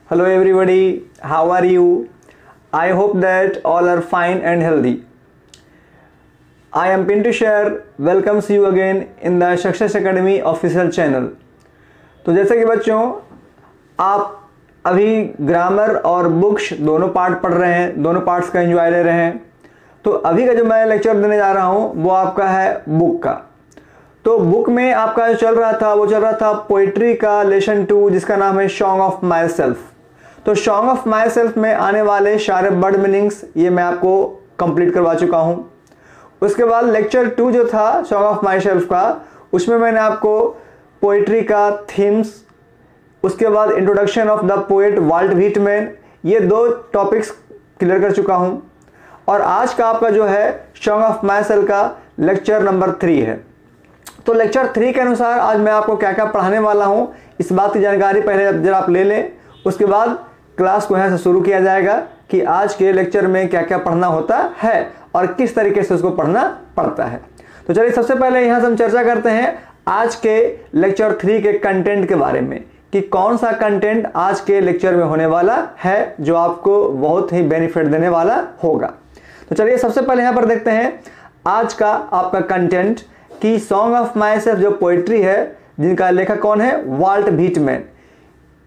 Hello everybody, how are you? I hope that all are fine and healthy. I am Pintu Share, welcomes you again in the Success Academy official channel. तो जैसे कि बच्चों आप अभी grammar और books दोनों part पढ़ रहे हैं, दोनों पार्ट्स का एंजॉय ले रहे हैं। तो अभी का जो मैं लेक्चर देने जा रहा हूँ वो आपका है बुक का। तो बुक में आपका जो चल रहा था पोइट्री का लेसन 2 जिसका नाम है सॉन्ग ऑफ माई सेल्फ। तो सॉन्ग ऑफ माई सेल्फ में आने वाले सारे वर्ड मीनिंग्स ये मैं आपको कंप्लीट करवा चुका हूँ। उसके बाद लेक्चर 2 जो था सॉन्ग ऑफ माई सेल्फ का, उसमें मैंने आपको पोइट्री का थीम्स, उसके बाद introduction of the poet Walt Whitman, ये 2 टॉपिक्स क्लियर कर चुका हूँ। और आज का आपका जो है सॉन्ग ऑफ माई सेल्फ का लेक्चर नंबर 3 है। तो लेक्चर 3 के अनुसार आज मैं आपको क्या क्या पढ़ाने वाला हूँ इस बात की जानकारी पहले जरा आप ले लें। उसके बाद क्लास को यहाँ से शुरू किया जाएगा कि आज के लेक्चर में क्या क्या पढ़ना होता है और किस तरीके से उसको पढ़ना पड़ता है। तो चलिए सबसे पहले यहाँ से हम चर्चा करते हैं आज के लेक्चर 3 के कंटेंट के बारे में कि कौन सा कंटेंट आज के लेक्चर में होने वाला है जो आपको बहुत ही बेनिफिट देने वाला होगा। तो चलिए सबसे पहले यहाँ पर देखते हैं आज का आपका कंटेंट कि सॉन्ग ऑफ माई सेल्फ जो पोइट्री है जिनका लेखक कौन है, वाल्ट व्हिटमैन।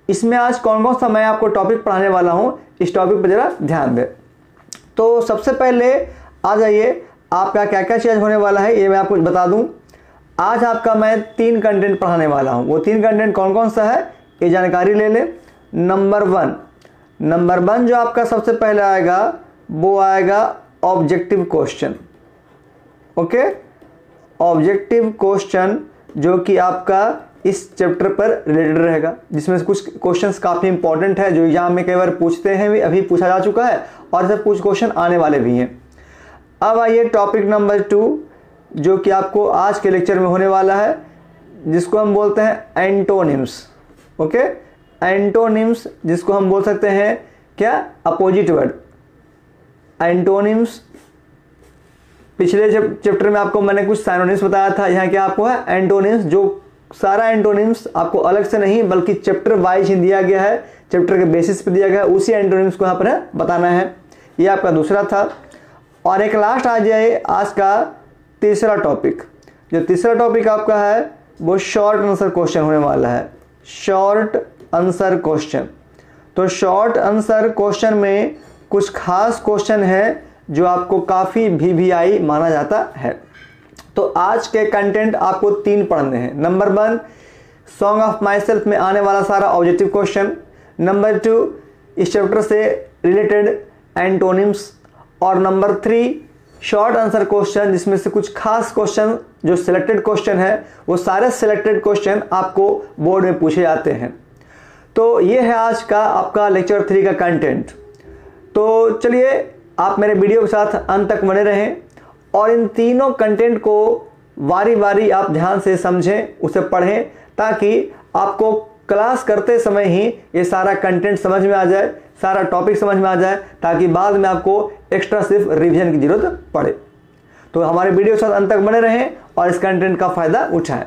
इसमें आज कौन कौन सा मैं आपको टॉपिक पढ़ाने वाला हूं, इस टॉपिक पर जरा ध्यान दें। तो सबसे पहले आ जाइए आपका क्या क्या चीज होने वाला है ये मैं आपको बता दूं। आज आपका मैं 3 कंटेंट पढ़ाने वाला हूं। वो 3 कंटेंट कौन कौन सा है ये जानकारी ले ले। नंबर 1 जो आपका सबसे पहले आएगा वो आएगा objective question. Okay, objective question जो कि आपका इस चैप्टर पर रिलेटेड रहेगा, जिसमें से कुछ क्वेश्चंस काफ़ी इंपॉर्टेंट है जो एग्जाम में कई बार पूछते हैं, भी अभी पूछा जा चुका है और सब कुछ क्वेश्चन आने वाले भी हैं। अब आइए टॉपिक नंबर 2 जो कि आपको आज के लेक्चर में होने वाला है, जिसको हम बोलते हैं एंटोनिम्स। ओके, एंटोनिम्स जिसको हम बोल सकते हैं क्या, अपोजिट वर्ड। एंटोनिम्स पिछले चैप्टर में आपको मैंने कुछ साइनोनिम्स बताया था, यहाँ क्या आपको है एंटोनिम्स, जो सारा एंटोनिम्स आपको अलग से नहीं बल्कि चैप्टर वाइज ही दिया गया है, चैप्टर के बेसिस पे दिया गया है, उसी एंटोनिम्स को यहाँ पर बताना है। ये आपका दूसरा था। और एक लास्ट आ जाए आज का तीसरा टॉपिक। जो तीसरा टॉपिक आपका है वो शॉर्ट आंसर क्वेश्चन होने वाला है, शॉर्ट आंसर क्वेश्चन। तो शॉर्ट आंसर क्वेश्चन में कुछ खास क्वेश्चन है जो आपको काफ़ी VVI माना जाता है। तो आज के कंटेंट आपको 3 पढ़ने हैं। Number 1 song of my self में आने वाला सारा ऑब्जेक्टिव क्वेश्चन। नंबर 2 इस चैप्टर से रिलेटेड एंटोनिम्स। और नंबर 3 शॉर्ट आंसर क्वेश्चन जिसमें से कुछ खास क्वेश्चन जो सिलेक्टेड क्वेश्चन है वो सारे सिलेक्टेड क्वेश्चन आपको बोर्ड में पूछे जाते हैं। तो ये है आज का आपका लेक्चर 3 का कंटेंट। तो चलिए आप मेरे वीडियो के साथ अंत तक बने रहें और इन तीनों कंटेंट को बारी बारी आप ध्यान से समझें, उसे पढ़ें, ताकि आपको क्लास करते समय ही ये सारा कंटेंट समझ में आ जाए, सारा टॉपिक समझ में आ जाए, ताकि बाद में आपको एक्स्ट्रा सिर्फ रिवीजन की जरूरत पड़े। तो हमारे वीडियो के साथ अंत तक बने रहें और इस कंटेंट का फायदा उठाएं।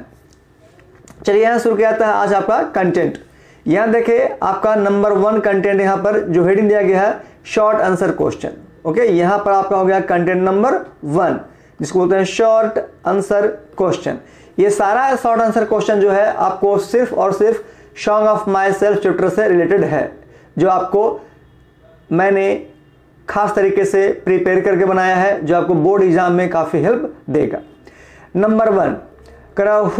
चलिए यहाँ शुरू किया जाता है आज आपका कंटेंट। यहाँ देखिए आपका नंबर 1 कंटेंट यहाँ पर जो हेडिंग दिया गया है शॉर्ट आंसर क्वेश्चन। ओके, यहाँ पर आपका हो गया कंटेंट नंबर 1 जिसको बोलते हैं शॉर्ट आंसर क्वेश्चन। ये सारा शॉर्ट आंसर क्वेश्चन जो है आपको सिर्फ और सिर्फ song of my self chapter से रिलेटेड है, जो आपको मैंने खास तरीके से प्रिपेयर करके बनाया है, जो आपको बोर्ड एग्जाम में काफ़ी हेल्प देगा। Number 1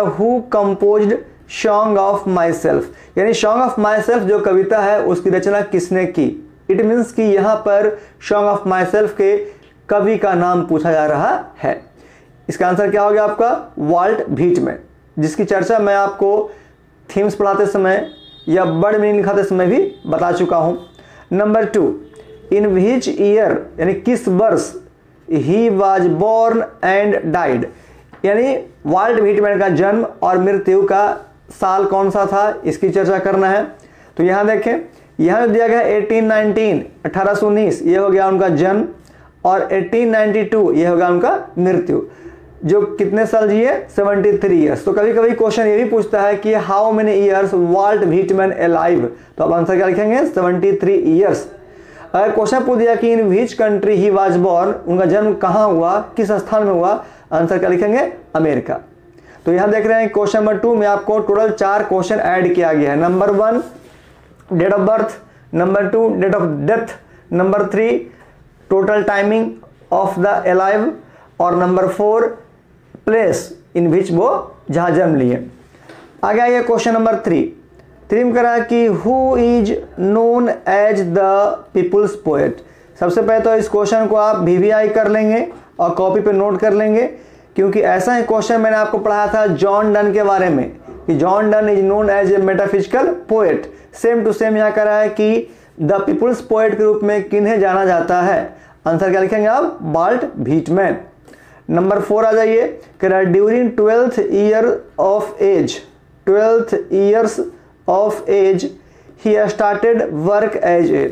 who composed song of my self, यानी सॉन्ग ऑफ माई सेल्फ जो कविता है उसकी रचना किसने की। इट मीन्स कि यहाँ पर सॉन्ग ऑफ माई सेल्फ के कवि का नाम पूछा जा रहा है। इसका आंसर क्या हो गया आपका, वाल्ट व्हिटमैन, जिसकी चर्चा मैं आपको थीम्स पढ़ाते समय या वर्ड मीनिंग लिखाते समय भी बता चुका हूँ। नंबर 2 इन व्हिच ईयर, यानी किस वर्ष he was born and died, यानी वाल्ट व्हिटमैन का जन्म और मृत्यु का साल कौन सा था, इसकी चर्चा करना है। तो यहाँ देखें, यहाँ दिया गया 1819 ये हो गया उनका जन्म और 1892 ये हो गया उनका मृत्यु। जो कितने साल जिए, 73 ईयर्स। तो कभी कभी क्वेश्चन ये भी पूछता है कि how many years Walt Whitman alive, तो आप आंसर क्या लिखेंगे, 73 ईयर्स। अगर क्वेश्चन पूछ दिया कि in which country he was born, उनका जन्म कहाँ हुआ, किस स्थान में हुआ, आंसर क्या लिखेंगे, अमेरिका। तो यहां देख रहे हैं क्वेश्चन नंबर 2 में आपको टोटल 4 क्वेश्चन ऐड किया गया है। Number 1 date of birth, number 2 date of death, number 3 total timing of the alive, और नंबर 4 प्लेस इन विच वो जहां जन्म लिए। आगे आइए क्वेश्चन नंबर 3 में करा कि who is known as the people's poet. सबसे पहले तो इस क्वेश्चन को आप VVI कर लेंगे और कॉपी पे नोट कर लेंगे, क्योंकि ऐसा ही क्वेश्चन मैंने आपको पढ़ाया था जॉन डन के बारे में कि John Donne is known as a metaphysical poet. Same to same यहाँ करा है कि द पीपुल्स पोएट के रूप में किन्हें जाना जाता है, आंसर क्या लिखेंगे आप, वाल्ट व्हिटमैन। नंबर 4 आ जाइए, during 12th year of age, 12th years of age he started work as a.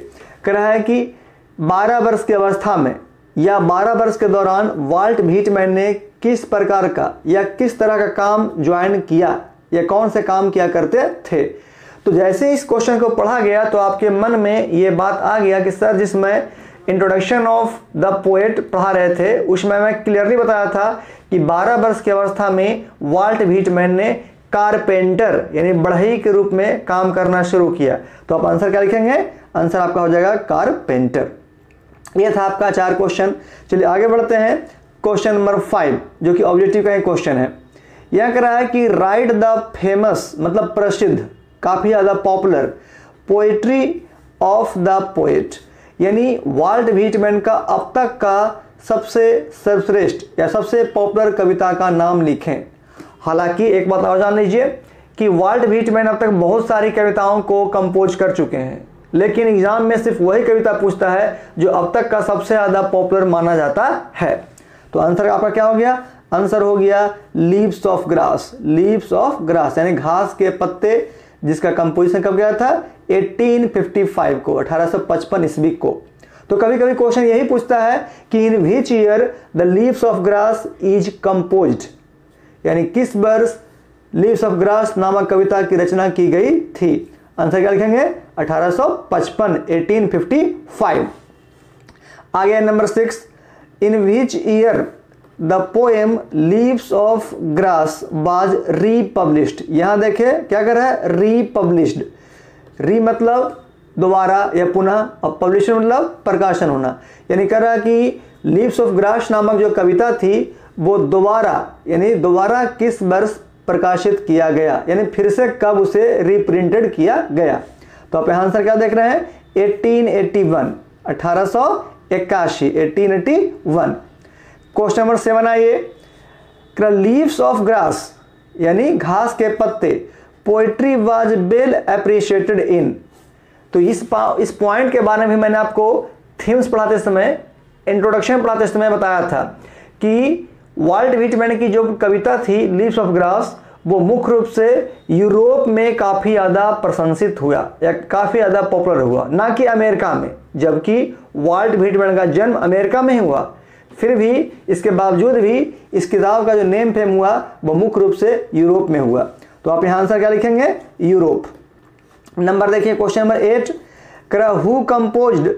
कह रहा है कि 12 वर्ष की अवस्था में या 12 वर्ष के दौरान वाल्ट व्हिटमैन ने किस प्रकार का या किस तरह का काम ज्वाइन किया या कौन से काम किया करते थे। तो जैसे इस क्वेश्चन को पढ़ा गया तो आपके मन में ये बात आ गया कि सर जिसमें इंट्रोडक्शन ऑफ द पोएट पढ़ा रहे थे उसमें मैं क्लियरली बताया था कि 12 वर्ष की अवस्था में वाल्ट व्हिटमैन ने कारपेंटर यानी बढ़ई के रूप में काम करना शुरू किया। तो आप आंसर क्या लिखेंगे, आंसर आपका हो जाएगा कारपेंटर। ये था आपका 4 क्वेश्चन। चलिए आगे बढ़ते हैं क्वेश्चन नंबर 5 जो कि ऑब्जेक्टिव का ही क्वेश्चन है। यह कह रहा है कि राइट द फेमस मतलब प्रसिद्ध, काफी ज्यादा popular poetry of the poet, यानी वाल्ट व्हिटमैन का अब तक का सबसे सर्वश्रेष्ठ या सबसे पॉपुलर कविता का नाम लिखें। हालांकि एक बात और जान लीजिए कि वाल्ट व्हिटमैन अब तक बहुत सारी कविताओं को कंपोज कर चुके हैं, लेकिन एग्जाम में सिर्फ वही कविता पूछता है जो अब तक का सबसे ज्यादा पॉपुलर माना जाता है। तो आंसर आपका क्या हो गया, आंसर हो गया leaves of grass. Leaves of grass यानी घास के पत्ते, जिसका कंपोजिशन कब गया था, 1855 को, 1855 ईस्वी को। तो कभी कभी क्वेश्चन यही पूछता है कि in which year the Leaves of Grass is composed, यानी किस वर्ष लीव्स ऑफ ग्रास नामक कविता की रचना की गई थी। आंसर क्या लिखेंगे, 1855, 1855। आगे number 6, in which year the poem Leaves of Grass was republished. यहां देखे क्या कर रहा है, रीपब्लिश्ड। री मतलब दोबारा या पुनः, और पब्लिश मतलब प्रकाशन होना, यानी कह रहा है कि लीव्स ऑफ ग्रास नामक जो कविता थी वो दोबारा यानी दोबारा किस वर्ष प्रकाशित किया गया, यानी फिर से कब उसे रिप्रिंटेड किया गया। तो आप आंसर क्या देख रहे हैं, 1881, 1881, 1881। क्वेश्चन नंबर 7 आइए, लीव्स ऑफ ग्रास यानी घास के पत्ते, poetry was well appreciated in. तो इस पॉइंट के बारे में मैंने आपको थीम्स पढ़ाते समय, इंट्रोडक्शन पढ़ाते समय बताया था कि वाल्ट व्हिटमैन की जो कविता थी लीव्स ऑफ ग्रास वो मुख्य रूप से यूरोप में काफ़ी ज़्यादा प्रशंसित हुआ या काफ़ी ज़्यादा पॉपुलर हुआ, ना कि अमेरिका में, जबकि वाल्ट व्हिटमैन का जन्म अमेरिका में हुआ। फिर भी इसके बावजूद भी इस किताब का जो नेम फेम हुआ वो मुख्य रूप से यूरोप में हुआ। तो आप यहाँ आंसर क्या लिखेंगे, यूरोप। नंबर देखिए question number 8, who composed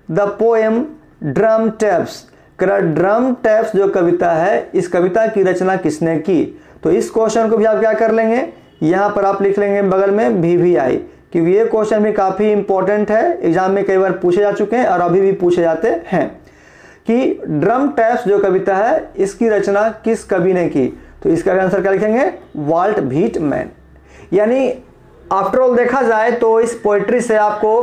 the poem drum taps. Drum taps जो कविता है, इस कविता की रचना किसने की। तो इस क्वेश्चन को भी आप क्या कर लेंगे, यहाँ पर आप लिख लेंगे बगल में VVI, क्योंकि ये क्वेश्चन भी काफ़ी इंपॉर्टेंट है, एग्जाम में कई बार पूछे जा चुके हैं और अभी भी पूछे जाते हैं कि ड्रम टैप्स जो कविता है इसकी रचना किस कवि ने की। तो इसका आंसर क्या लिखेंगे, वाल्ट व्हिटमैन। यानी आफ्टर ऑल देखा जाए तो इस पोएट्री से आपको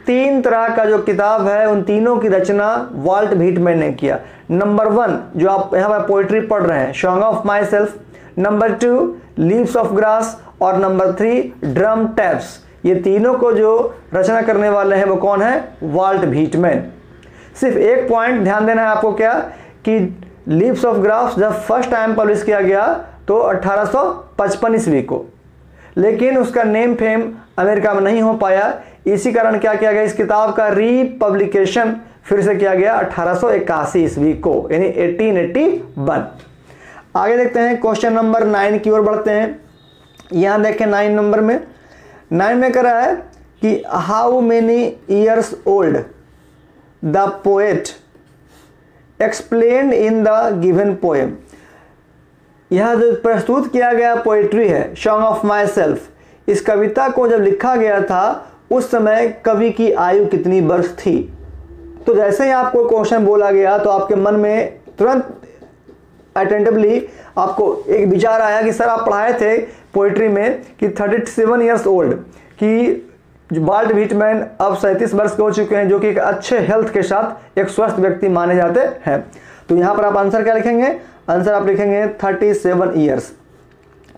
3 तरह का जो किताब है उन तीनों की रचना वाल्ट व्हिटमैन ने किया। नंबर 1 जो आप यहाँ पर पोएट्री पढ़ रहे हैं, song of my self, number 2 leaves of grass, और नंबर 3 ड्रम टैप्स। ये तीनों को जो रचना करने वाले हैं वो कौन है, वाल्ट व्हिटमैन। सिर्फ एक पॉइंट ध्यान देना है आपको, क्या कि लीव्स ऑफ ग्रास जब फर्स्ट टाइम पब्लिश किया गया तो 1855 ईस्वी को, लेकिन उसका नेम फेम अमेरिका में नहीं हो पाया। इसी कारण क्या किया गया, इस किताब का रीपब्लिकेशन फिर से किया गया 1881 ईस्वी को, यानी 1881। आगे देखते हैं क्वेश्चन नंबर 9 की ओर बढ़ते हैं। यहाँ देखें 9 नंबर में, 9 में कह रहा है कि how many years old the poet explained in the given poem. यह जो प्रस्तुत किया गया पोएट्री है सॉन्ग ऑफ माई सेल्फ, इस कविता को जब लिखा गया था उस समय कवि की आयु कितनी वर्ष थी। तो जैसे ही आपको क्वेश्चन बोला गया तो आपके मन में तुरंत अटेंटिवली आपको एक विचार आया कि सर आप पढ़ाए थे पोइट्री में कि 37 ईयर्स ओल्ड, कि वाल्ट व्हिटमैन अब 37 वर्ष के हो चुके हैं, जो कि एक अच्छे हेल्थ के साथ एक स्वस्थ व्यक्ति माने जाते हैं। तो यहाँ पर आप आंसर क्या लिखेंगे? आंसर आप लिखेंगे 37 ईयर्स।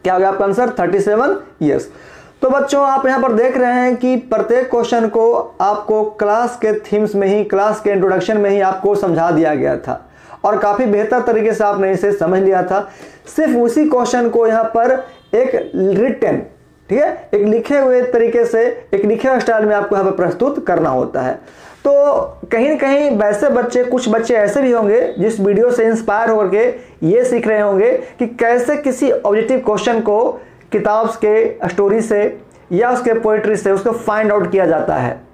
क्या हो गया आपका आंसर? 37 ईयर्स। तो बच्चों आप यहाँ पर देख रहे हैं कि प्रत्येक क्वेश्चन को आपको क्लास के थीम्स में ही, क्लास के इंट्रोडक्शन में ही आपको समझा दिया गया था और काफ़ी बेहतर तरीके से आपने इसे समझ लिया था। सिर्फ उसी क्वेश्चन को यहाँ पर एक रिटन, ठीक है, एक लिखे हुए तरीके से, एक लिखे हुए स्टाइल में आपको यहाँ पर प्रस्तुत करना होता है। तो कहीं न कहीं वैसे बच्चे, कुछ बच्चे ऐसे भी होंगे जिस वीडियो से इंस्पायर होकर के ये सीख रहे होंगे कि कैसे किसी ऑब्जेक्टिव क्वेश्चन को किताब के स्टोरी से या उसके पोइट्री से उसको फाइंड आउट किया जाता है।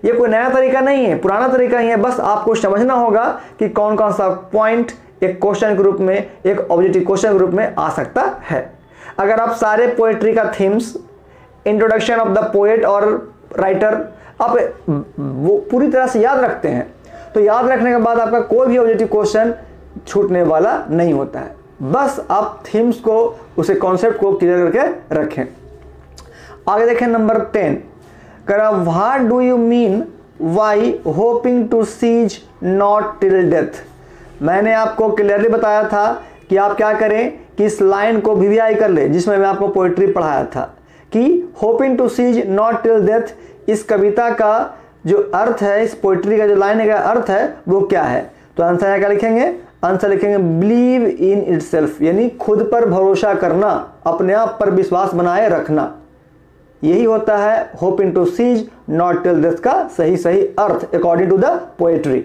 ये कोई नया तरीका नहीं है, पुराना तरीका ही है। बस आपको समझना होगा कि कौन कौन सा पॉइंट एक क्वेश्चन के रूप में, एक ऑब्जेक्टिव क्वेश्चन के रूप में आ सकता है। अगर आप सारे पोएट्री का themes, introduction of the poet और राइटर आप वो पूरी तरह से याद रखते हैं तो याद रखने के बाद आपका कोई भी ऑब्जेक्टिव क्वेश्चन छूटने वाला नहीं होता है। बस आप थीम्स को, उसे कॉन्सेप्ट को क्लियर करके रखें। आगे देखें नंबर 10, करा what do you mean by hoping to cease not till death. मैंने आपको क्लियरली बताया था कि आप क्या करें कि इस लाइन को वीवीआई कर ले, जिसमें मैं आपको पोइट्री पढ़ाया था कि hoping to cease not till death, इस कविता का जो अर्थ है, इस पोइट्री का जो लाइन का अर्थ है वो क्या है। तो आंसर क्या लिखेंगे? आंसर लिखेंगे बिलीव इन इटसेल्फ, यानी खुद पर भरोसा करना, अपने आप पर विश्वास बनाए रखना। यही होता है hoping to cease not till death का सही अर्थ अकॉर्डिंग टू द पोएट्री।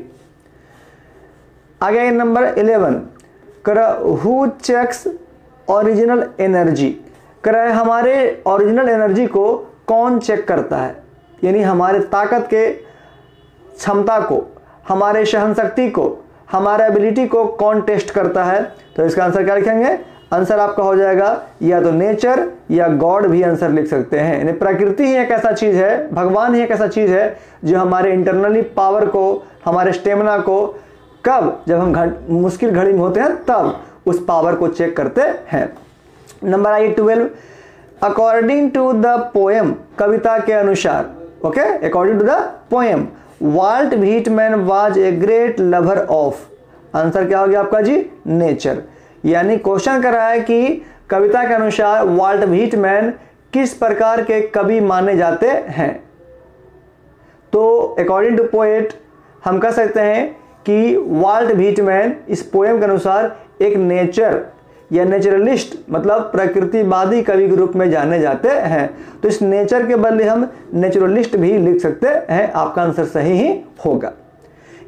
आगे नंबर 11, कर हु चेक्स ओरिजिनल एनर्जी। कर हमारे ओरिजिनल एनर्जी को कौन चेक करता है, यानी हमारे ताकत के क्षमता को, हमारे सहनशक्ति को, हमारे एबिलिटी को कौन टेस्ट करता है। तो इसका आंसर क्या लिखेंगे? आंसर आपका हो जाएगा या तो नेचर या गॉड भी आंसर लिख सकते हैं। यानी प्रकृति ही एक ऐसा चीज है, भगवान ही एक ऐसा चीज है जो हमारे इंटरनली पावर को, हमारे स्टेमिना को कब, जब हम मुश्किल घड़ी में होते हैं तब उस पावर को चेक करते हैं। Number I 12, according to the poem, कविता के अनुसार, okay, according to the poem Walt Whitman was a great lover of. Answer क्या हो गया आपका जी? नेचर। यानी क्वेश्चन कर रहा है कि कविता के अनुसार वाल्ट व्हिटमैन किस प्रकार के कवि माने जाते हैं। तो अकॉर्डिंग टू पोएट हम कह सकते हैं कि वाल्ट व्हिटमैन इस पोएम के अनुसार एक नेचर या नेचुरलिस्ट, मतलब प्रकृतिवादी कवि के रूप में जाने जाते हैं। तो इस नेचर के बदले हम नेचुरलिस्ट भी लिख सकते हैं। आपका आंसर सही ही होगा।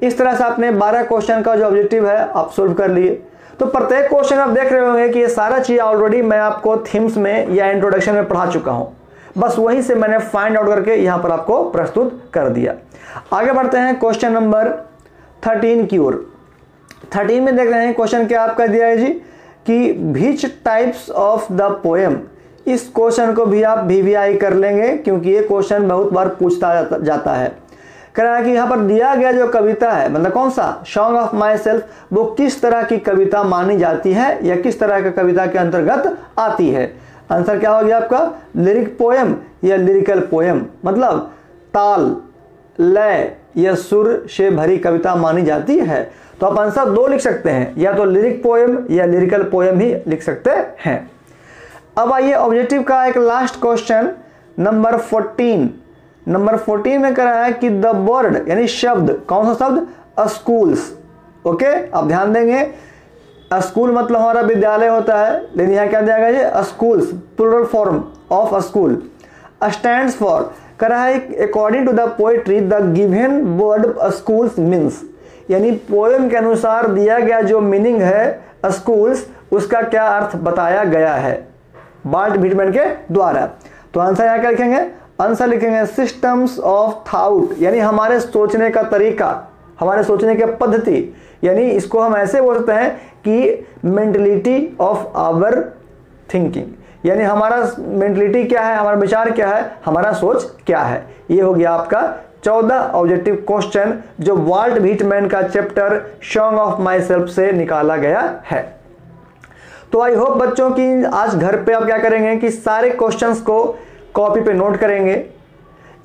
इस तरह से आपने 12 क्वेश्चन का जो ऑब्जेक्टिव है आप सोल्व कर लिए। तो प्रत्येक क्वेश्चन आप देख रहे होंगे कि ये सारा चीज़ ऑलरेडी मैं आपको थीम्स में या इंट्रोडक्शन में पढ़ा चुका हूँ, बस वहीं से मैंने फाइंड आउट करके यहाँ पर आपको प्रस्तुत कर दिया। आगे बढ़ते हैं क्वेश्चन नंबर 13 की ओर। 13 में देख रहे हैं क्वेश्चन क्या आपका दिया है जी कि which types of the poem. इस क्वेश्चन को भी आप वीवीआई कर लेंगे क्योंकि ये क्वेश्चन बहुत बार पूछता जाता है। कह रहा है कि यहाँ पर दिया गया जो कविता है, मतलब कौन सा, सॉन्ग ऑफ माई सेल्फ, वो किस तरह की कविता मानी जाती है या किस तरह की कविता के अंतर्गत आती है। आंसर क्या हो गया आपका? लिरिक पोएम या लिरिकल पोएम, मतलब ताल, लय या सुर से भरी कविता मानी जाती है। तो आप आंसर 2 लिख सकते हैं, या तो लिरिक पोएम या लिरिकल पोएम ही लिख सकते हैं। अब आइए ऑब्जेक्टिव का एक लास्ट क्वेश्चन नंबर 14। नंबर 14 में कह रहा है कि द वर्ड, यानी शब्द, कौन सा शब्द? स्कूल्स। ओके, आप ध्यान देंगे, स्कूल मतलब हमारा विद्यालय होता है, लेकिन यहाँ क्या दिया गया है? Schools, plural form of school, stands for. कह रहा है according to the poetry the given word schools means, यानी पोएम के अनुसार दिया गया जो मीनिंग है स्कूल्स, उसका क्या अर्थ बताया गया है वाल्ट व्हिटमैन के द्वारा। तो आंसर यहाँ क्या लिखेंगे, आंसर लिखेंगे सिस्टम्स ऑफ थॉट, यानी हमारे सोचने का तरीका, हमारे सोचने की पद्धति, यानी इसको हम ऐसे बोलते हैं कि मेंटलिटी ऑफ आवर थिंकिंग, यानी हमारा मेंटलिटी क्या है, हमारा विचार क्या है, हमारा सोच क्या है। ये हो गया आपका 14 ऑब्जेक्टिव क्वेश्चन जो वाल्ट व्हिटमैन का chapter song of my self से निकाला गया है। तो आई होप बच्चों की आज घर पे आप क्या करेंगे कि सारे क्वेश्चंस को कॉपी पे नोट करेंगे,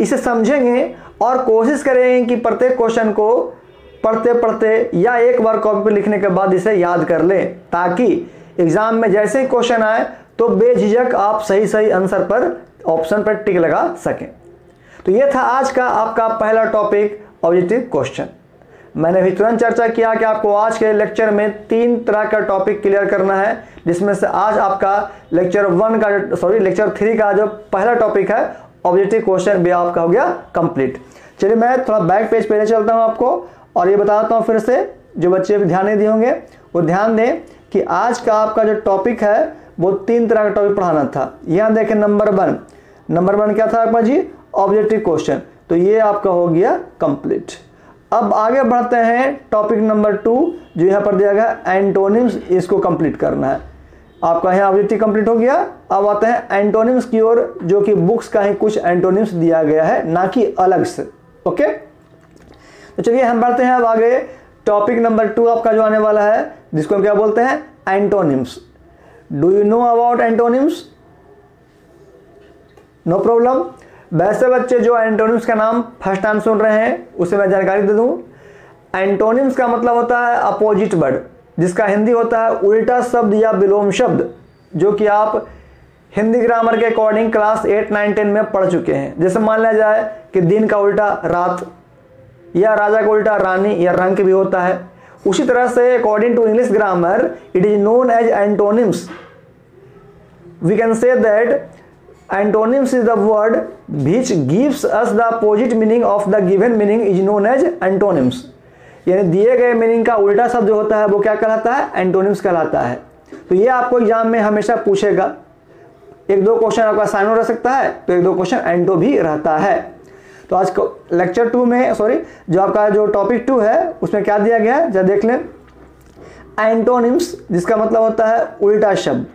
इसे समझेंगे और कोशिश करेंगे कि प्रत्येक क्वेश्चन को पढ़ते पढ़ते या एक बार कॉपी पे लिखने के बाद इसे याद कर लें, ताकि एग्जाम में जैसे ही क्वेश्चन आए तो बेझिझक आप सही सही आंसर पर ऑप्शन पर टिक लगा सकें। तो ये था आज का आपका पहला टॉपिक ऑब्जेक्टिव क्वेश्चन। मैंने भी तुरंत चर्चा किया कि आपको आज के लेक्चर में 3 तरह का टॉपिक क्लियर करना है, जिसमें से आज आपका लेक्चर 3 का जो पहला टॉपिक है ऑब्जेक्टिव क्वेश्चन भी आपका हो गया कंप्लीट। चलिए मैं थोड़ा बैक पेज पे ले चलता हूँ आपको और ये बताता हूँ फिर से, जो बच्चे भी ध्यान नहीं दिए होंगे वो ध्यान दें कि आज का आपका जो टॉपिक है वो 3 तरह का टॉपिक पढ़ाना था। यहाँ देखें नंबर 1 क्या था आपका जी, ऑब्जेक्टिव क्वेश्चन, तो ये आपका हो गया कंप्लीट। अब आगे बढ़ते हैं टॉपिक नंबर 2 जो यहाँ पर दिया गया एंटोनिम्स, इसको कंप्लीट करना है आपका। यहाँ ऑब्जेक्टिव कंप्लीट हो गया। अब आते हैं एंटोनिम्स की ओर, जो कि बुक्स का ही कुछ एंटोनिम्स दिया गया है, ना कि अलग से। ओके, तो चलिए हम बढ़ते हैं अब आगे। टॉपिक नंबर 2 आपका जो आने वाला है, जिसको हम क्या बोलते हैं, antonyms. Do you know about antonyms? No problem. वैसे बच्चे जो एंटोनिम्स का नाम फर्स्ट टाइम सुन रहे हैं उसे मैं जानकारी दे दूं। एंटोनिम्स का मतलब होता है अपोजिट वर्ड, जिसका हिंदी होता है उल्टा शब्द या विलोम शब्द, जो कि आप हिंदी ग्रामर के अकॉर्डिंग क्लास 8, 9, 10 में पढ़ चुके हैं। जैसे मान लिया जाए कि दिन का उल्टा रात, या राजा का उल्टा रानी या रंक भी होता है। उसी तरह से according to English grammar it is known as antonyms. We can say that antonyms is the word which gives us the opposite meaning of the given meaning is known as antonyms। यानी दिए गए meaning का उल्टा शब्द जो होता है वो क्या कहलाता है, एंटोनिम्स कहलाता है। तो ये आपको एग्जाम में हमेशा पूछेगा। 1-2 क्वेश्चन आपका साइनो रह सकता है, तो 1-2 क्वेश्चन एंटो भी रहता है। तो आज लेक्चर 2 में जो आपका जो टॉपिक 2 है उसमें क्या दिया गया है, जरा देख लें। एंटोनिम्स जिसका मतलब होता है उल्टा शब्द।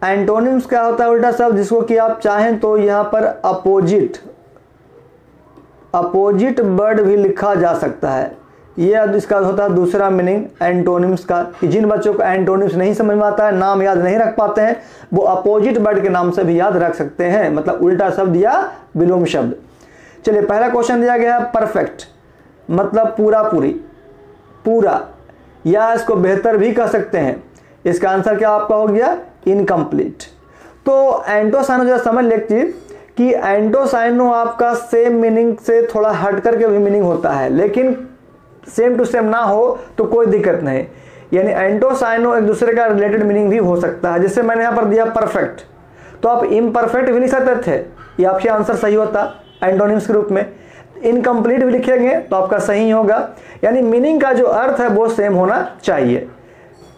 एंटोनिम्स क्या होता है उल्टा शब्द, जिसको कि आप चाहें तो यहाँ पर अपोजिट वर्ड भी लिखा जा सकता है। ये इसका होता है दूसरा मीनिंग एंटोनिम्स का, कि जिन बच्चों को एंटोनिम्स नहीं समझ में आता है, नाम याद नहीं रख पाते हैं, वो अपोजिट वर्ड के नाम से भी याद रख सकते हैं, मतलब उल्टा शब्द या विलोम शब्द। चलिए पहला क्वेश्चन दिया गया है परफेक्ट, मतलब पूरा, या इसको बेहतर भी कह सकते हैं। इसका आंसर क्या आपका हो गया, इनकम्प्लीट। तो एंटोसाइनो जरा समझ लीजिए कि एंटोसाइनो आपका सेम मीनिंग से थोड़ा हट करके भी मीनिंग होता है, लेकिन सेम टू सेम ना हो तो कोई दिक्कत नहीं। यानी एंटोसाइनो एक दूसरे का रिलेटेड मीनिंग भी हो सकता है। जैसे मैंने यहाँ पर दिया परफेक्ट, तो आप इम्परफेक्ट भी लिख सकते थे, ये आपका आंसर सही होता एंटोनिम्स के रूप में। इनकम्प्लीट भी लिखेंगे तो आपका सही होगा। यानी मीनिंग का जो अर्थ है वो सेम होना चाहिए,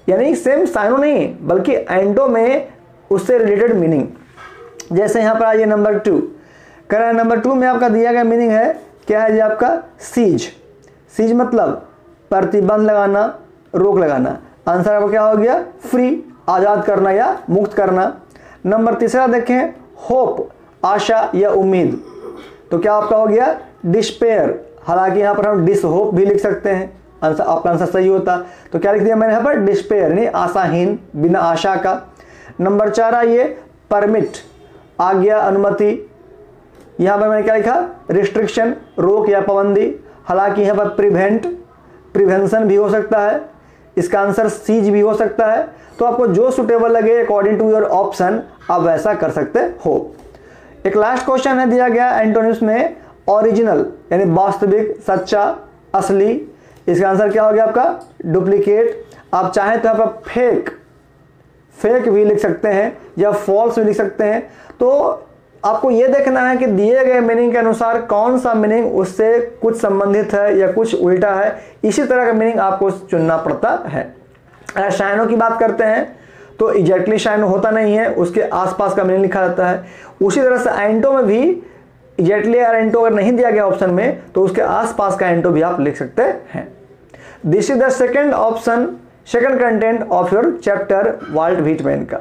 यानी सेम साइनो नहीं बल्कि एंटो में उससे रिलेटेड मीनिंग। जैसे यहाँ पर आइए नंबर 2 कह रहा है, नंबर 2 में आपका दिया गया मीनिंग है क्या है जी, आपका सीज मतलब प्रतिबंध लगाना, रोक लगाना। आंसर आपको क्या हो गया, फ्री, आज़ाद करना या मुक्त करना। नंबर 3 देखें, होप, आशा या उम्मीद, तो क्या आपका हो गया डिस्पेयर। हालांकि यहाँ पर हम डिस होप भी लिख सकते हैं, आंसर आपका आंसर सही होता। तो क्या लिख दिया मैंने यहाँ पर, डिस्पेयर, यानी आशाहीन, बिना आशा का। नंबर 4 आइए, परमिट, आज्ञा, अनुमति। यहाँ पर मैंने क्या लिखा, रिस्ट्रिक्शन, रोक या पाबंदी। हालांकि यहाँ पर प्रिवेंशन भी हो सकता है, इसका आंसर सीज भी हो सकता है। तो आपको जो सुटेबल लगे अकॉर्डिंग टू योर ऑप्शन आप वैसा कर सकते हो। एक लास्ट क्वेश्चन है दिया गया एंटोनिम्स में, ओरिजिनल यानी वास्तविक, सच्चा, असली। इसका आंसर क्या हो गया आपका, डुप्लीकेट। आप चाहें तो यहाँ पर फेक भी लिख सकते हैं या फॉल्स भी लिख सकते हैं। तो आपको ये देखना है कि दिए गए मीनिंग के अनुसार कौन सा मीनिंग उससे कुछ संबंधित है या कुछ उल्टा है। इसी तरह का मीनिंग आपको चुनना पड़ता है। अगर साइनो की बात करते हैं तो एग्जैक्टली शायद होता नहीं है, उसके आसपास का मीनिंग लिखा जाता है। उसी तरह से एंटो में भी एग्जैक्टली अगर एंटो अगर नहीं दिया गया ऑप्शन में तो उसके आसपास का एंटो भी आप लिख सकते हैं। This is the second option, second content of your chapter Walt Whitman का।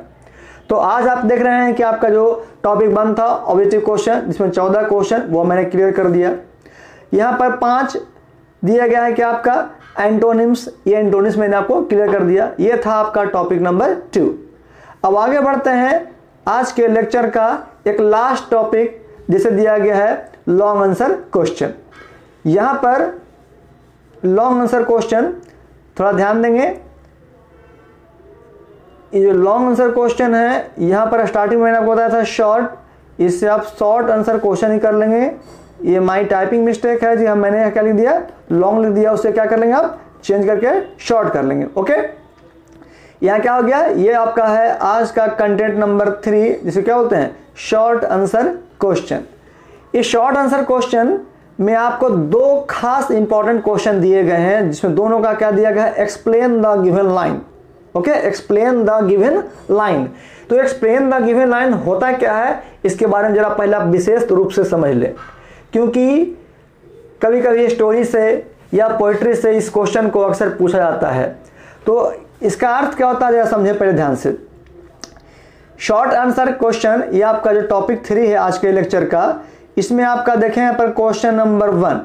तो आज आप देख रहे हैं कि आपका जो टॉपिक 1 था ऑब्जेक्टिव क्वेश्चन, जिसमें 14 क्वेश्चन वो मैंने क्लियर कर दिया। यहाँ पर 5 दिया गया है कि आपका एंटोनिम्स, ये एंटोनिम्स मैंने आपको क्लियर कर दिया। ये था आपका टॉपिक नंबर 2। अब आगे बढ़ते हैं आज के लेक्चर का एक लास्ट टॉपिक जिसे दिया गया है लॉन्ग आंसर क्वेश्चन। यहाँ पर लॉन्ग आंसर क्वेश्चन थोड़ा ध्यान देंगे। ये जो लॉन्ग आंसर क्वेश्चन है, यहाँ पर स्टार्टिंग में मैंने आपको बताया था शॉर्ट, इससे आप शॉर्ट आंसर क्वेश्चन ही कर लेंगे। ये माई टाइपिंग मिस्टेक है जी, हम मैंने क्या लिख दिया, लॉन्ग लिख दिया, उससे क्या कर लेंगे आप चेंज करके शॉर्ट कर लेंगे। ओके, यहाँ क्या हो गया, ये आपका है आज का कंटेंट नंबर 3, जिसे क्या बोलते हैं शॉर्ट आंसर क्वेश्चन। इस शॉर्ट आंसर क्वेश्चन में आपको 2 खास इंपॉर्टेंट क्वेश्चन दिए गए हैं, जिसमें दोनों का क्या दिया गया है, explain the given line. Okay, explain the given line. तो एक्सप्लेन द गिवन लाइन होता क्या है, इसके बारे में जरा पहले आप विशेष रूप से समझ लें, क्योंकि कभी कभी स्टोरी से या पोइट्री से इस क्वेश्चन को अक्सर पूछा जाता है। तो इसका अर्थ क्या होता है जरा समझे पहले ध्यान से। शॉर्ट आंसर क्वेश्चन, ये आपका जो टॉपिक 3 है आज के लेक्चर का, इसमें आपका देखें यहाँ पर क्वेश्चन नंबर 1।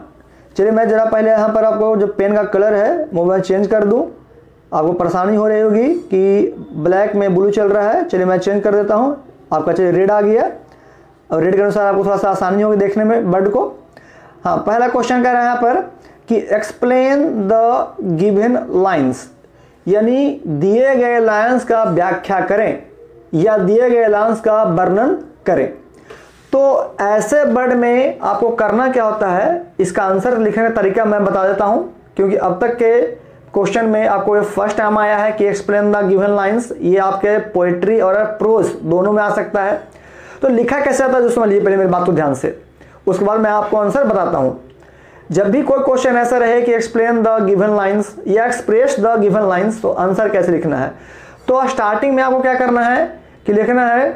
चलिए मैं जरा पहले यहाँ पर आपको जो पेन का कलर है मोबाइल चेंज कर दूँ। आपको परेशानी हो रही होगी कि ब्लैक में ब्लू चल रहा है, चलिए मैं चेंज कर देता हूँ। आपका चलिए रेड आ गया, और रेड के अनुसार आपको थोड़ा सा आसानी होगी देखने में वर्ड को। हाँ, पहला क्वेश्चन कह रहा है यहाँ पर कि एक्सप्लेन द गिवन लाइन्स, यानी दिए गए लाइन्स का व्याख्या करें या दिए गए लाइन्स का वर्णन करें। तो ऐसे वर्ड में आपको करना क्या होता है, इसका आंसर लिखने का तरीका मैं बता देता हूं, क्योंकि अब तक के क्वेश्चन में आपको ये फर्स्ट टाइम आया है कि एक्सप्लेन द गिवन लाइन्स, ये आपके पोएट्री और प्रोज दोनों में आ सकता है। तो लिखा कैसे आता है जो समझिए पहले मेरी बात को ध्यान से, उसके बाद मैं आपको आंसर बताता हूं। जब भी कोई क्वेश्चन ऐसा रहे कि एक्सप्लेन द गिवन लाइन्स या एक्सप्रेस द गिवन लाइन्स, तो आंसर कैसे लिखना है। तो स्टार्टिंग में आपको क्या करना है कि लिखना है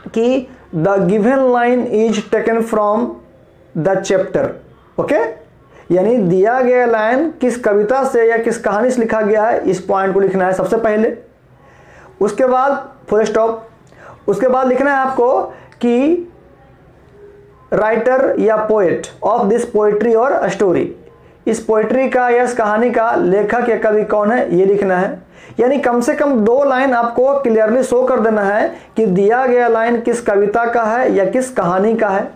कि the given line is taken from the chapter. Okay, यानी दिया गया लाइन किस कविता से या किस कहानी से लिखा गया है, इस पॉइंट को लिखना है सबसे पहले। उसके बाद फुल स्टॉप। उसके बाद लिखना है आपको कि राइटर या पोएट ऑफ दिस पोएट्री और स्टोरी, इस पोएट्री का या इस कहानी का लेखक या कवि कौन है, ये लिखना है। यानी कम से कम 2 लाइन आपको क्लियरली शो कर देना है कि दिया गया लाइन किस कविता का है या किस कहानी का है,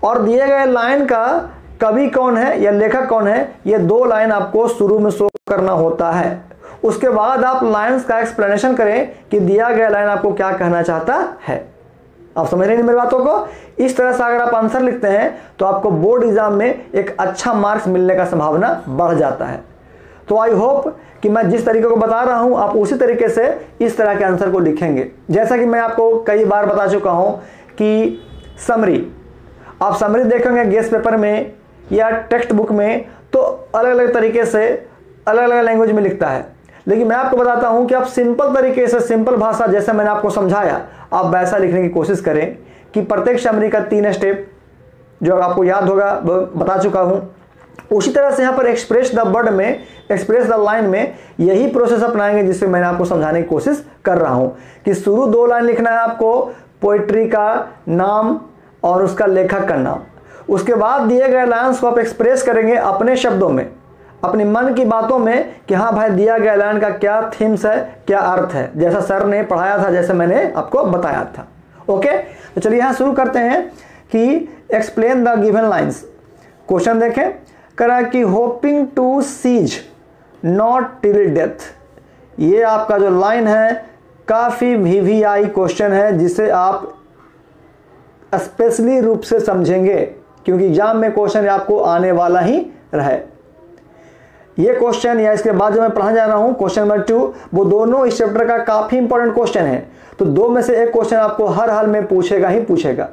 और दिए गए लाइन का कवि कौन है या लेखक कौन है, ये 2 लाइन आपको शुरू में शो करना होता है। उसके बाद आप लाइन्स का एक्सप्लेनेशन करें कि दिया गया लाइन आपको क्या कहना चाहता है। आप समझ रहे हैं मेरी बातों को। इस तरह से अगर आप आंसर लिखते हैं तो आपको बोर्ड एग्जाम में एक अच्छा मार्क्स मिलने का संभावना बढ़ जाता है। तो आई होप कि मैं जिस तरीके को बता रहा हूं आप उसी तरीके से इस तरह के आंसर को लिखेंगे। जैसा कि मैं आपको कई बार बता चुका हूं कि समरी, आप समरी देखेंगे गेस्ट पेपर में या टेक्स्ट बुक में तो अलग अलग तरीके से अलग अलग लैंग्वेज में लिखता है, लेकिन मैं आपको बताता हूं कि आप सिंपल तरीके से, सिंपल भाषा जैसे मैंने आपको समझाया, आप वैसा लिखने की कोशिश करें कि प्रत्येक समरी का 3 स्टेप जो आपको याद होगा बता चुका हूं। उसी तरह से यहाँ पर एक्सप्रेस द वर्ड में, एक्सप्रेस द लाइन में यही प्रोसेस अपनाएंगे जिससे मैंने आपको समझाने की कोशिश कर रहा हूं कि शुरू 2 लाइन लिखना है आपको पोइट्री का नाम और उसका लेखक का नाम। उसके बाद दिए गए लाइन्स को आप एक्सप्रेस करेंगे अपने शब्दों में, अपने मन की बातों में कि हाँ भाई दिया गया लाइन का क्या थीम्स है, क्या अर्थ है, जैसा सर ने पढ़ाया था, जैसे मैंने आपको बताया था। ओके, तो चलिए यहाँ शुरू करते हैं कि explain the given lines. Question देखें, करा कि hoping to cease not till death. ये आपका जो लाइन है काफ़ी VVI क्वेश्चन है, जिसे आप स्पेशली रूप से समझेंगे क्योंकि एग्जाम में क्वेश्चन आपको आने वाला ही रहे। ये क्वेश्चन या इसके बाद जो मैं पढ़ा जा रहा हूं क्वेश्चन नंबर 2, वो दोनों इस चैप्टर का काफी इंपॉर्टेंट क्वेश्चन है। तो 2 में से एक क्वेश्चन आपको हर हाल में पूछेगा ही पूछेगा।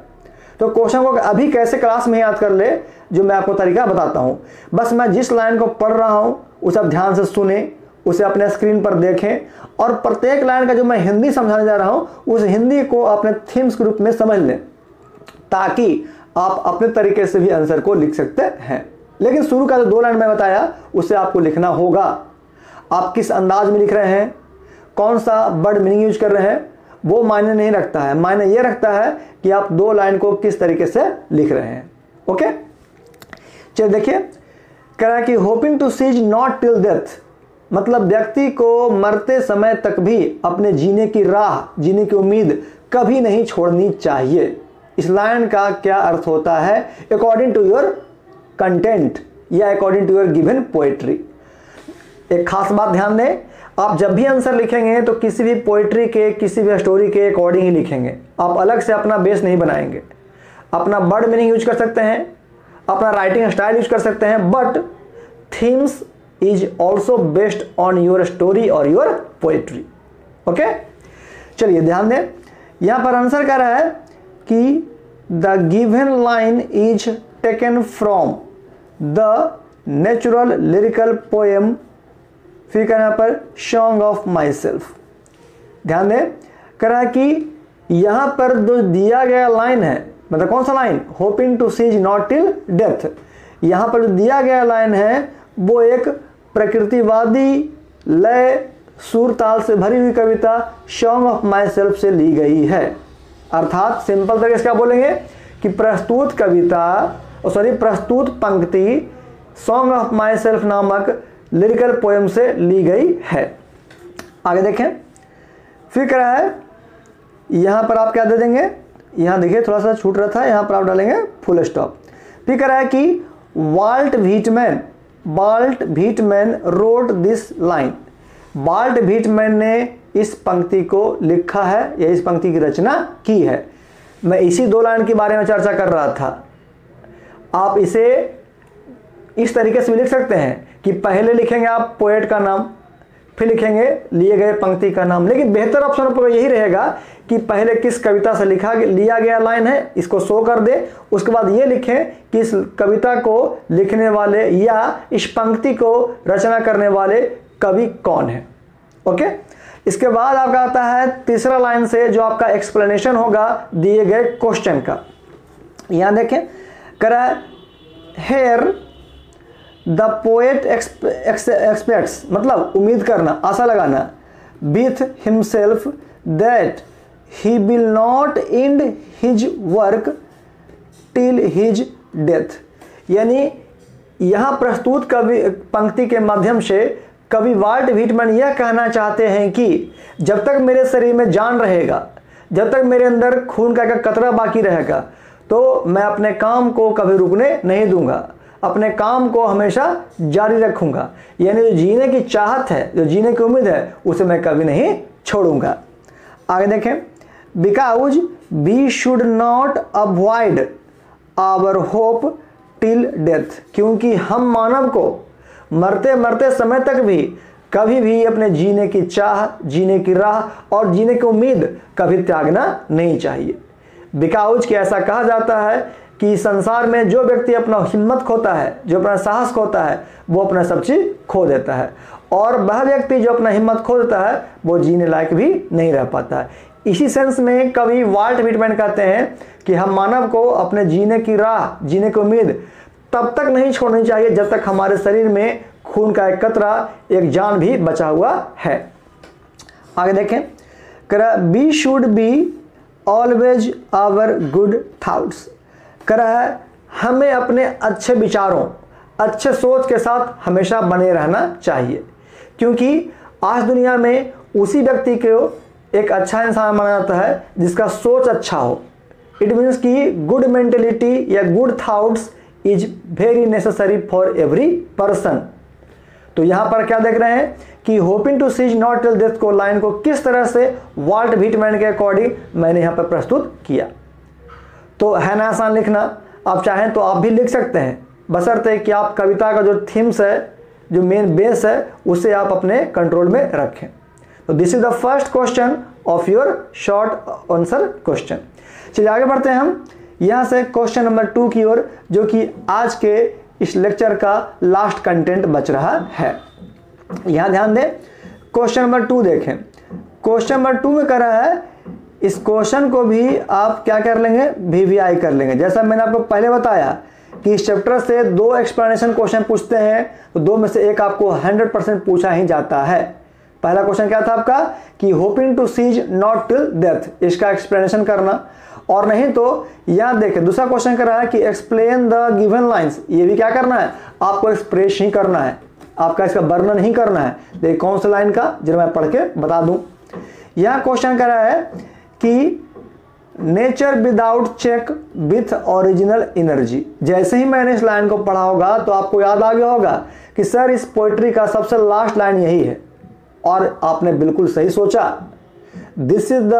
तो क्वेश्चन को अभी कैसे क्लास में याद कर ले, जो मैं आपको तरीका बताता हूं। बस मैं जिस लाइन को पढ़ रहा हूं उसे आप ध्यान से सुने, उसे अपने स्क्रीन पर देखें और प्रत्येक लाइन का जो मैं हिंदी समझाने जा रहा हूं उस हिंदी को अपने थीम्स के रूप में समझ लें, ताकि आप अपने तरीके से भी आंसर को लिख सकते हैं। लेकिन शुरू का जो 2 लाइन मैं बताया उसे आपको लिखना होगा। आप किस अंदाज में लिख रहे हैं, कौन सा वर्ड मीनिंग यूज कर रहे हैं, वो मायने नहीं रखता है। मायने ये रखता है कि आप 2 लाइन को किस तरीके से लिख रहे हैं। ओके, चलिए देखिए, कह रहा है कि hoping to cease not till death, मतलब व्यक्ति को मरते समय तक भी अपने जीने की राह, जीने की उम्मीद कभी नहीं छोड़नी चाहिए। इस लाइन का क्या अर्थ होता है अकॉर्डिंग टू योर कंटेंट या according to your given poetry. एक खास बात ध्यान दें, आप जब भी आंसर लिखेंगे तो किसी भी पोएट्री के, किसी भी स्टोरी के अकॉर्डिंग ही लिखेंगे। आप अलग से अपना बेस नहीं बनाएंगे। अपना वर्ड मीनिंग यूज कर सकते हैं, अपना राइटिंग स्टाइल यूज कर सकते हैं, but themes is also based on your story और योर पोएट्री। ओके, चलिए ध्यान दें, यहां पर आंसर कह रहा है कि the given line is taken from the natural lyrical poem, फिर कहना पर सॉन्ग ऑफ माई सेल्फ। ध्यान दें, कह रहा है कि यहां पर जो दिया गया लाइन है, मतलब कौन सा line, hoping to cease not till death, यहां पर जो दिया गया लाइन है वो एक प्रकृतिवादी लय सुर ताल से भरी हुई कविता सॉन्ग ऑफ माई सेल्फ से ली गई है। अर्थात सिंपल तरीके से क्या बोलेंगे कि प्रस्तुत पंक्ति सॉन्ग ऑफ माई सेल्फ नामक लिरिकल पोएम से ली गई है। आगे देखें, फिर कह रहा है, यहां पर आप क्या दे देंगे, यहां देखिए थोड़ा सा छूट रहा था, यहां पर आप डालेंगे फुल स्टॉप। फिर कह रहा है कि Walt Whitman wrote this line, Walt Whitman ने इस पंक्ति को लिखा है या इस पंक्ति की रचना की है। मैं इसी 2 लाइन के बारे में चर्चा कर रहा था। आप इसे इस तरीके से भी लिख सकते हैं कि पहले लिखेंगे आप पोएट का नाम, फिर लिखेंगे लिए गए पंक्ति का नाम, लेकिन बेहतर ऑप्शन पर यही रहेगा कि पहले किस कविता से लिया गया लाइन है इसको शो कर दे, उसके बाद ये लिखें कि इस कविता को लिखने वाले या इस पंक्ति को रचना करने वाले कवि कौन है। ओके, इसके बाद आपका आता है तीसरा लाइन से जो आपका एक्सप्लेनेशन होगा दिए गए क्वेश्चन का। यहां देखें, कह रहा है हेयर द पोएट एक्सपेक्ट्स, मतलब उम्मीद करना, आशा लगाना, with himself that he will not and his work till his death. यानी यहां प्रस्तुत कवि पंक्ति के माध्यम से कवि वाल्ट व्हिटमैन यह कहना चाहते हैं कि जब तक मेरे शरीर में जान रहेगा, जब तक मेरे अंदर खून का एक कतरा बाकी रहेगा, तो मैं अपने काम को कभी रुकने नहीं दूंगा, अपने काम को हमेशा जारी रखूंगा। यानी जो जीने की चाहत है, जो जीने की उम्मीद है, उसे मैं कभी नहीं छोड़ूंगा। आगे देखें, because we should not avoid our hope till death, क्योंकि हम मानव को मरते मरते समय तक भी कभी भी अपने जीने की चाह, जीने की राह और जीने की उम्मीद कभी त्यागना नहीं चाहिए। बिकॉज कि ऐसा कहा जाता है कि संसार में जो व्यक्ति अपना हिम्मत खोता है, जो अपना साहस खोता है, वो अपना सब चीज खो देता है, और वह व्यक्ति जो अपना हिम्मत खो देता है वो जीने लायक भी नहीं रह पाता है। इसी सेंस में कवि वाल्ट व्हिटमैन कहते हैं कि हम मानव को अपने जीने की राह, जीने की उम्मीद तब तक नहीं छोड़नी चाहिए जब तक हमारे शरीर में खून का एक कतरा, एक जान भी बचा हुआ है। आगे देखें, we should be always our good thoughts, कह रहा है हमें अपने अच्छे विचारों, अच्छे सोच के साथ हमेशा बने रहना चाहिए, क्योंकि आज दुनिया में उसी व्यक्ति को एक अच्छा इंसान माना जाता है जिसका सोच अच्छा हो। इट मीन्स कि गुड मेंटेलिटी या good thoughts is very necessary for every person. तो यहां पर क्या देख रहे हैं कि hoping to cease not till death को, लाइन को किस तरह से वाल्ट व्हिटमैन के अकॉर्डिंग मैंने यहां पर प्रस्तुत किया। तो है ना आसान लिखना, आप चाहें तो आप भी लिख सकते हैं, बशर्ते कि आप कविता का जो थीम्स है, जो मेन बेस है, उसे आप अपने कंट्रोल में रखें। तो this is the first question of your short answer question. चलिए आगे बढ़ते हैं हम यहां से क्वेश्चन नंबर 2 की ओर, जो कि आज के इस लेक्चर का लास्ट कंटेंट बच रहा है। यहां ध्यान दें, क्वेश्चन नंबर 2 देखें। क्वेश्चन नंबर 2 में कर रहा है, इस क्वेश्चन को भी आप क्या कर लेंगे, VVI कर लेंगे। जैसा मैंने आपको पहले बताया कि इस चैप्टर से 2 एक्सप्लेनेशन क्वेश्चन पूछते हैं, तो 2 में से एक आपको 100% पूछा ही जाता है। पहला क्वेश्चन क्या था आपका कि hoping to cease not till death, इसका एक्सप्लेनेशन करना। और नहीं तो यहां देखें, दूसरा क्वेश्चन कर रहा है कि एक्सप्लेन द गिवन लाइंस, ये भी क्या करना है, आपको एक्सप्रेस ही करना है, आपका इसका वर्णन ही करना है। देखिए कौन सा लाइन का, जरा मैं पढ़ के बता दूं। यहां क्वेश्चन कर रहा है कि nature without check with original energy. जैसे ही मैंने इस लाइन को पढ़ा होगा तो आपको याद आ गया होगा कि सर इस पोएट्री का सबसे लास्ट लाइन यही है, और आपने बिल्कुल सही सोचा। This is the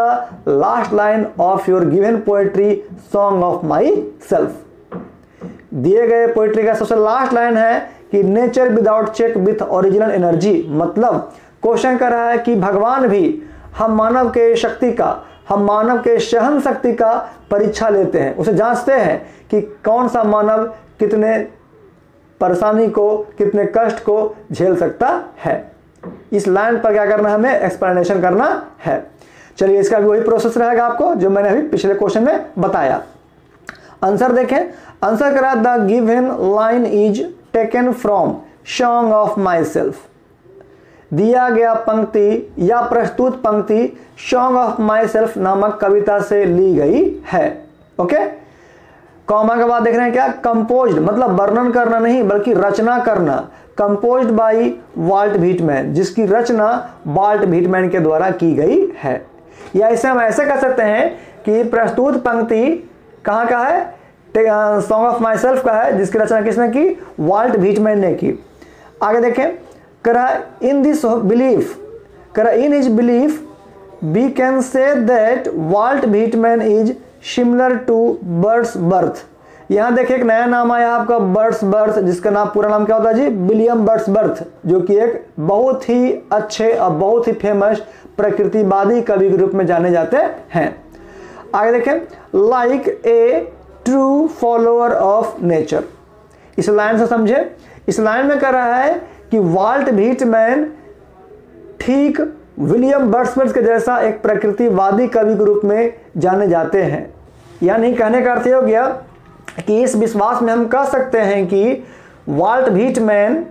last line of your given poetry song of myself. दिए गए पोएट्री का सबसे लास्ट लाइन है कि nature without check with original energy. मतलब क्वेश्चन कर रहा है कि भगवान भी हम मानव के शक्ति का, हम मानव के सहन शक्ति का परीक्षा लेते हैं, उसे जांचते हैं कि कौन सा मानव कितने परेशानी को, कितने कष्ट को झेल सकता है। इस लाइन पर क्या करना है, हमें एक्सप्लेनेशन करना है। चलिए इसका भी वही प्रोसेस रहेगा आपको जो मैंने अभी पिछले क्वेश्चन में बताया। आंसर देखें, आंसर करा the given line is taken from song of my self. दिया गया पंक्ति या प्रस्तुत पंक्ति सॉन्ग ऑफ माई सेल्फ नामक कविता से ली गई है। ओके, कॉमा के बाद देख रहे हैं क्या, कंपोज्ड, मतलब वर्णन करना नहीं बल्कि रचना करना। कंपोज्ड बाय वाल्ट व्हिटमैन, जिसकी रचना वाल्ट व्हिटमैन के द्वारा की गई है। या इसे हम ऐसे कह सकते हैं कि प्रस्तुत पंक्ति कहाँ का है, सॉन्ग ऑफ माई सेल्फ का है, जिसकी रचना किसने की, वाल्ट व्हिटमैन ने की। आगे देखें, करा इन दिस बिलीफ, करा in his belief we can say that Walt Whitman is similar to birds birth. यहां देखिए एक नया नाम आया आपका, बर्ड्स बर्थ, जिसका नाम पूरा नाम क्या होता है जी, विलियम बर्ड्स बर्थ, जो कि एक बहुत ही अच्छे और बहुत ही फेमस प्रकृतिवादी कवि के रूप में जाने जाते हैं। आगे देखें, like a true follower of nature. इस लाइन से समझे, इस लाइन में कह रहा है कि वाल्ट व्हिटमैन ठीक विलियम वर्ड्सवर्थ के जैसा एक प्रकृतिवादी कवि के रूप में जाने जाते हैं। यानी कहने का अर्थ हो गया कि इस विश्वास में हम कह सकते हैं कि Walt Whitman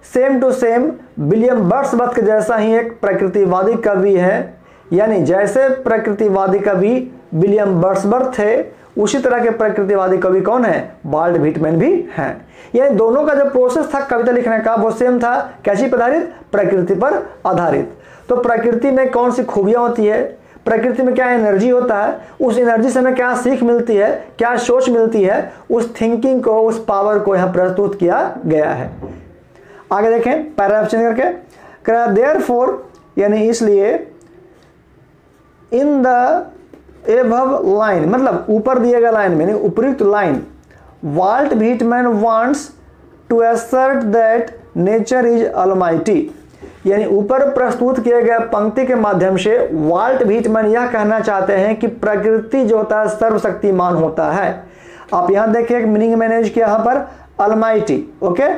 same to same William Wordsworth के जैसा ही एक प्रकृतिवादी कवि है। यानी जैसे प्रकृतिवादी कवि विलियम वर्ड्सवर्थ थे, उसी तरह के प्रकृतिवादी कवि कौन है, वाल्ट व्हिटमैन भी हैं। यानी दोनों का जो प्रोसेस था कविता लिखने का वो सेम था, कैसी पर आधारित, प्रकृति पर आधारित। तो प्रकृति में कौन सी खूबियां होती है, प्रकृति में क्या एनर्जी होता है, उस एनर्जी से हमें क्या सीख मिलती है, क्या सोच मिलती है, उस थिंकिंग को, उस पावर को यहाँ प्रस्तुत किया गया है। आगे देखें, पैराग्राफ चेंज करके, देयरफॉर यानी इसलिए, इन द एबव लाइन, मतलब ऊपर दिए गए लाइन में, उपयुक्त line, Walt Whitman wants to assert that nature is almighty. यानी ऊपर प्रस्तुत किए गए पंक्ति के माध्यम से वाल्ट व्हिटमैन यह कहना चाहते हैं कि प्रकृति जो होता है सर्वशक्तिमान होता है। आप यहां देखिए एक मीनिंग मैंने यूज किया यहाँ पर, ऑलमाइटी। ओके,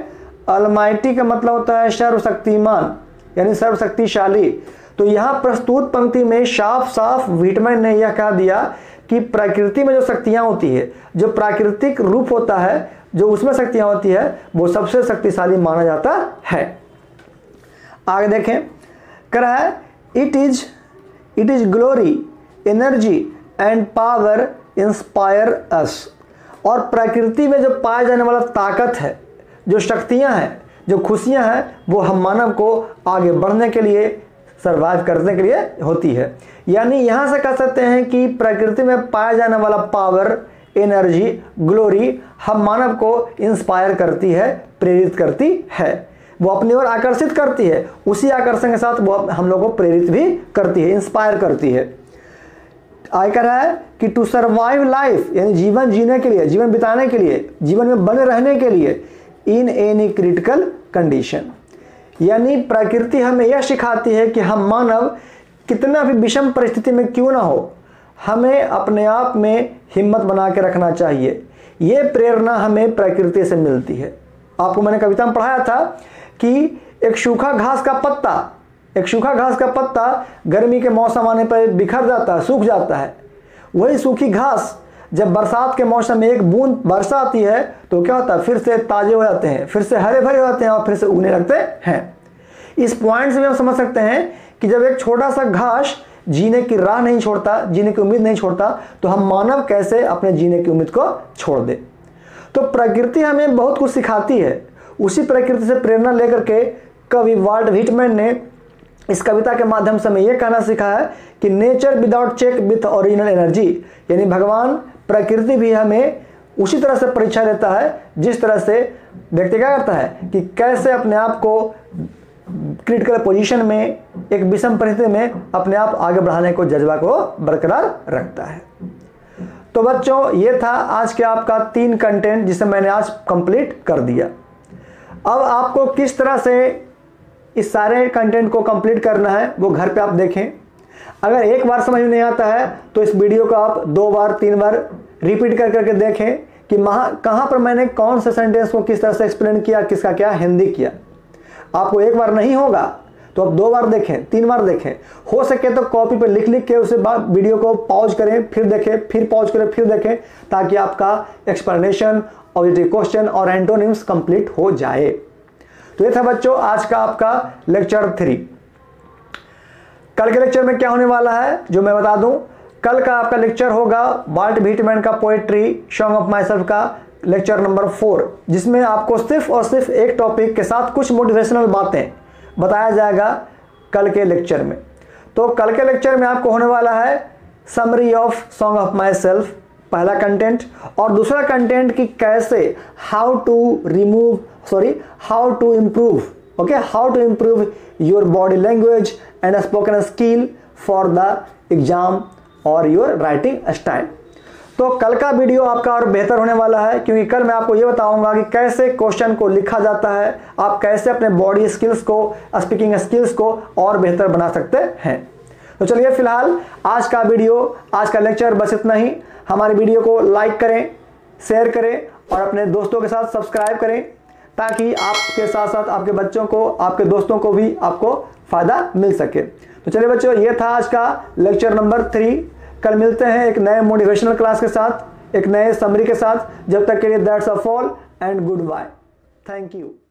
ऑलमाइटी का मतलब होता है सर्वशक्तिमान, यानी सर्वशक्तिशाली। तो यहां प्रस्तुत पंक्ति में साफ साफ व्हिटमैन ने यह कह दिया कि प्रकृति में जो शक्तियां होती है, जो प्राकृतिक रूप होता है, जो उसमें शक्तियां होती है, वो सबसे शक्तिशाली माना जाता है। आगे देखें, कह रहा है it is glory, energy and power inspire अस। और प्रकृति में जो पाया जाने वाला ताकत है, जो शक्तियां हैं, जो खुशियां हैं, वो हम मानव को आगे बढ़ने के लिए, सर्वाइव करने के लिए होती है। यानी यहां से कह सकते हैं कि प्रकृति में पाया जाने वाला पावर, एनर्जी, ग्लोरी हम मानव को इंस्पायर करती है, प्रेरित करती है, वो अपनी ओर आकर्षित करती है। उसी आकर्षण के साथ वो हम लोग को प्रेरित भी करती है, इंस्पायर करती है। आगे कह रहा है कि टू सर्वाइव लाइफ, यानी जीवन जीने के लिए, जीवन बिताने के लिए, जीवन में बने रहने के लिए, इन एनी क्रिटिकल कंडीशन। यानी प्रकृति हमें यह सिखाती है कि हम मानव कितना भी विषम परिस्थिति में क्यों ना हो, हमें अपने आप में हिम्मत बना के रखना चाहिए। ये प्रेरणा हमें प्रकृति से मिलती है। आपको मैंने कविता में पढ़ाया था कि एक सूखा घास का पत्ता गर्मी के मौसम आने पर बिखर जाता है, सूख जाता है। वही सूखी घास जब बरसात के मौसम में एक बूंद वर्षा आती है तो क्या होता है, फिर से ताजे हो जाते हैं, फिर से हरे भरे हो जाते हैं और फिर से उगने लगते हैं। इस पॉइंट से भी हम समझ सकते हैं कि जब एक छोटा सा घास जीने की राह नहीं छोड़ता, जीने की उम्मीद नहीं छोड़ता, तो हम मानव कैसे अपने जीने की उम्मीद को छोड़ दे। तो प्रकृति हमें बहुत कुछ सिखाती है। उसी प्रकृति से प्रेरणा लेकर के कवि वाल्ट व्हिटमैन ने इस कविता के माध्यम से हमें यह कहना सीखा है कि nature without check with original energy, यानी भगवान प्रकृति भी हमें उसी तरह से परीक्षा देता है जिस तरह से व्यक्ति क्या करता है कि कैसे अपने आप को क्रिटिकल पोजीशन में, एक विषम परिस्थिति में अपने आप आगे बढ़ाने को, जज्बा को बरकरार रखता है। तो बच्चों, ये था आज के आपका 3 कंटेंट जिसे मैंने आज कंप्लीट कर दिया। अब आपको किस तरह से इस सारे कंटेंट को कंप्लीट करना है वो घर पे आप देखें। अगर एक बार समझ में नहीं आता है तो इस वीडियो को आप 2 बार 3 बार रिपीट कर करके देखें कि कहाँ पर मैंने कौन से सेंटेंस को किस तरह से एक्सप्लेन किया, किसका क्या हिंदी किया। आपको एक बार नहीं होगा तो आप 2 बार देखें, 3 बार देखें। हो सके तो कॉपी पर लिख के उसके बाद वीडियो को पॉज करें, फिर देखें, फिर पॉज करें, फिर देखें, ताकि आपका एक्सप्लेनेशन, ऑब्जेक्टिव क्वेश्चन और एंटोनिम्स कंप्लीट हो जाए। तो ये था बच्चों आज का आपका लेक्चर 3। कल के लेक्चर में क्या होने वाला है जो मैं बता दूं, कल का आपका लेक्चर होगा वाल्ट व्हिटमैन का poetry song of my self का लेक्चर नंबर 4, जिसमें आपको सिर्फ और सिर्फ एक टॉपिक के साथ कुछ मोटिवेशनल बातें बताया जाएगा कल के लेक्चर में। तो कल के लेक्चर में आपको होने वाला है summary of song of myself, पहला कंटेंट, और दूसरा कंटेंट कि कैसे how to improve your body language and spoken skill for the exam और योर राइटिंग स्टाइल। तो कल का वीडियो आपका और बेहतर होने वाला है, क्योंकि कल मैं आपको ये बताऊंगा कि कैसे क्वेश्चन को लिखा जाता है, आप कैसे अपने बॉडी स्किल्स को, स्पीकिंग स्किल्स को और बेहतर बना सकते हैं। तो चलिए फिलहाल आज का वीडियो, आज का लेक्चर बस इतना ही। हमारी वीडियो को लाइक करें, शेयर करें और अपने दोस्तों के साथ सब्सक्राइब करें, ताकि आपके साथ साथ आपके बच्चों को, आपके दोस्तों को भी आपको फायदा मिल सके। तो चलिए बच्चों, ये था आज का लेक्चर नंबर 3। कल मिलते हैं एक नए मोटिवेशनल क्लास के साथ, एक नए समरी के साथ। जब तक के लिए that's all and goodbye. Thank you.